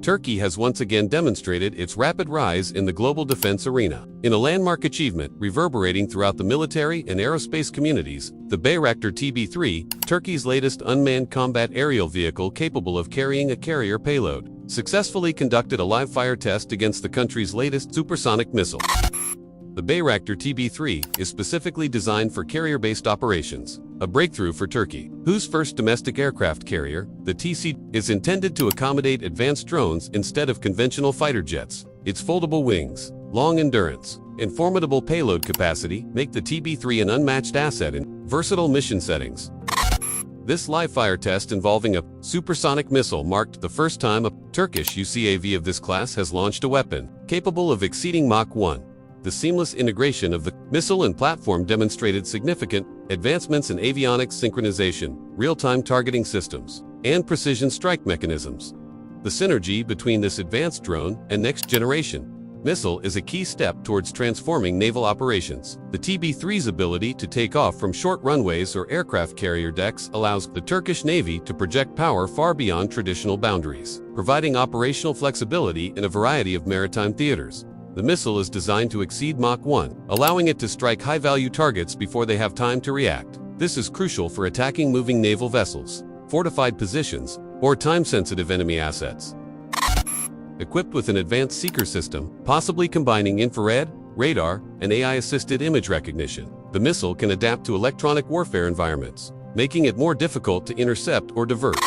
Turkey has once again demonstrated its rapid rise in the global defense arena. In a landmark achievement reverberating throughout the military and aerospace communities, the Bayraktar TB3, Turkey's latest unmanned combat aerial vehicle capable of carrying a carrier payload, successfully conducted a live-fire test against the country's latest supersonic missile. The Bayraktar TB3 is specifically designed for carrier-based operations, a breakthrough for Turkey, whose first domestic aircraft carrier, the TCG, is intended to accommodate advanced drones instead of conventional fighter jets. Its foldable wings, long endurance, and formidable payload capacity make the TB3 an unmatched asset in versatile mission settings. This live-fire test involving a supersonic missile marked the first time a Turkish UCAV of this class has launched a weapon capable of exceeding Mach 1. The seamless integration of the missile and platform demonstrated significant advancements in avionics synchronization, real-time targeting systems, and precision strike mechanisms. The synergy between this advanced drone and next-generation missile is a key step towards transforming naval operations. The TB3's ability to take off from short runways or aircraft carrier decks allows the Turkish Navy to project power far beyond traditional boundaries, providing operational flexibility in a variety of maritime theaters. The missile is designed to exceed Mach 1, allowing it to strike high-value targets before they have time to react. This is crucial for attacking moving naval vessels, fortified positions, or time-sensitive enemy assets. Equipped with an advanced seeker system, possibly combining infrared, radar, and AI-assisted image recognition, the missile can adapt to electronic warfare environments, making it more difficult to intercept or divert.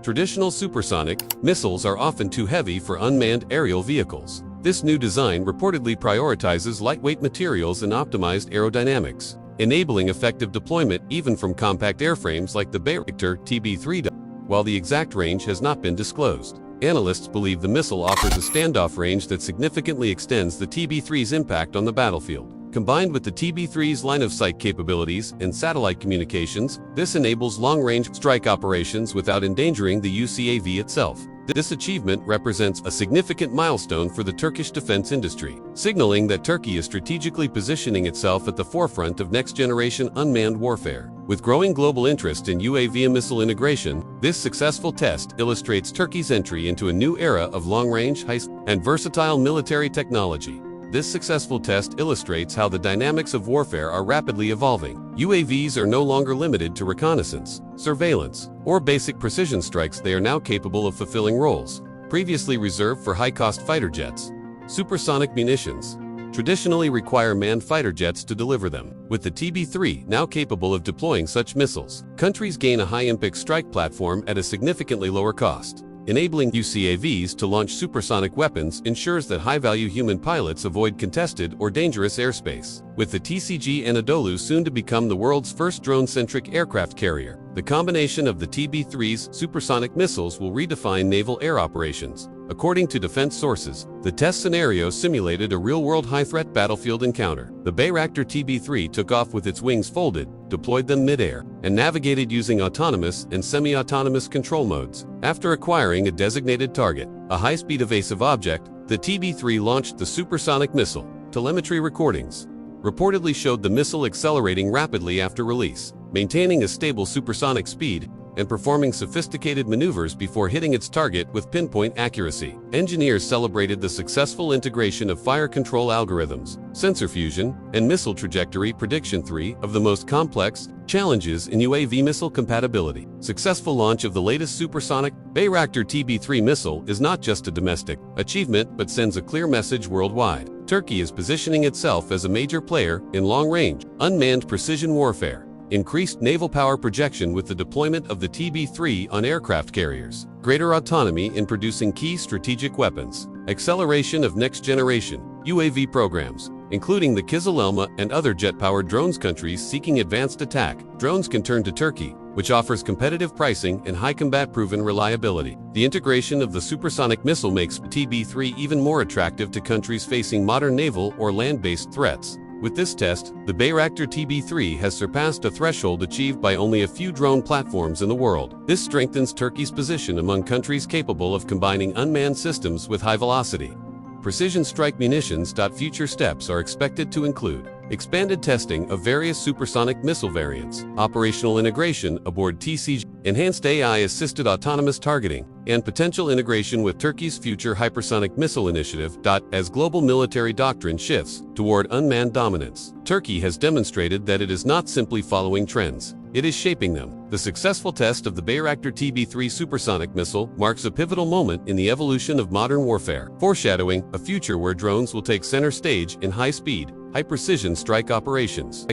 Traditional supersonic missiles are often too heavy for unmanned aerial vehicles. This new design reportedly prioritizes lightweight materials and optimized aerodynamics, enabling effective deployment even from compact airframes like the Bayraktar TB3. While the exact range has not been disclosed, analysts believe the missile offers a standoff range that significantly extends the TB3's impact on the battlefield. Combined with the TB3's line-of-sight capabilities and satellite communications, this enables long-range strike operations without endangering the UCAV itself. This achievement represents a significant milestone for the Turkish defense industry, signaling that Turkey is strategically positioning itself at the forefront of next-generation unmanned warfare. With growing global interest in UAV and missile integration, this successful test illustrates Turkey's entry into a new era of long-range, high-speed, and versatile military technology. This successful test illustrates how the dynamics of warfare are rapidly evolving. UAVs are no longer limited to reconnaissance, surveillance, or basic precision strikes. They are now capable of fulfilling roles previously reserved for high-cost fighter jets. Supersonic munitions traditionally require manned fighter jets to deliver them. With the TB3 now capable of deploying such missiles, countries gain a high-impact strike platform at a significantly lower cost. Enabling UCAVs to launch supersonic weapons ensures that high-value human pilots avoid contested or dangerous airspace. With the TCG Anadolu soon to become the world's first drone-centric aircraft carrier, the combination of the TB3's supersonic missiles will redefine naval air operations. According to defense sources, the test scenario simulated a real-world high-threat battlefield encounter. The Bayraktar TB3 took off with its wings folded, deployed them mid-air, and navigated using autonomous and semi-autonomous control modes. After acquiring a designated target, a high-speed evasive object, the TB3 launched the supersonic missile. Telemetry recordings reportedly showed the missile accelerating rapidly after release, maintaining a stable supersonic speed, and performing sophisticated maneuvers before hitting its target with pinpoint accuracy. Engineers celebrated the successful integration of fire control algorithms, sensor fusion, and missile trajectory prediction, three of the most complex challenges in UAV missile compatibility. Successful launch of the latest supersonic Bayraktar TB3 missile is not just a domestic achievement but sends a clear message worldwide. Turkey is positioning itself as a major player in long-range, unmanned precision warfare. Increased naval power projection with the deployment of the TB3 on aircraft carriers, greater autonomy in producing key strategic weapons, acceleration of next-generation UAV programs, including the Kızılelma and other jet-powered drones. Countries seeking advanced attack drones can turn to Turkey, which offers competitive pricing and high combat-proven reliability. The integration of the supersonic missile makes TB3 even more attractive to countries facing modern naval or land-based threats. With this test, the Bayraktar TB3 has surpassed a threshold achieved by only a few drone platforms in the world. This strengthens Turkey's position among countries capable of combining unmanned systems with high velocity, precision strike munitions. Future steps are expected to include expanded testing of various supersonic missile variants, operational integration aboard TCG, enhanced AI-assisted autonomous targeting, and potential integration with Turkey's future hypersonic missile initiative. As global military doctrine shifts toward unmanned dominance, Turkey has demonstrated that it is not simply following trends, it is shaping them. The successful test of the Bayraktar TB3 supersonic missile marks a pivotal moment in the evolution of modern warfare, foreshadowing a future where drones will take center stage in high-speed, high-precision strike operations.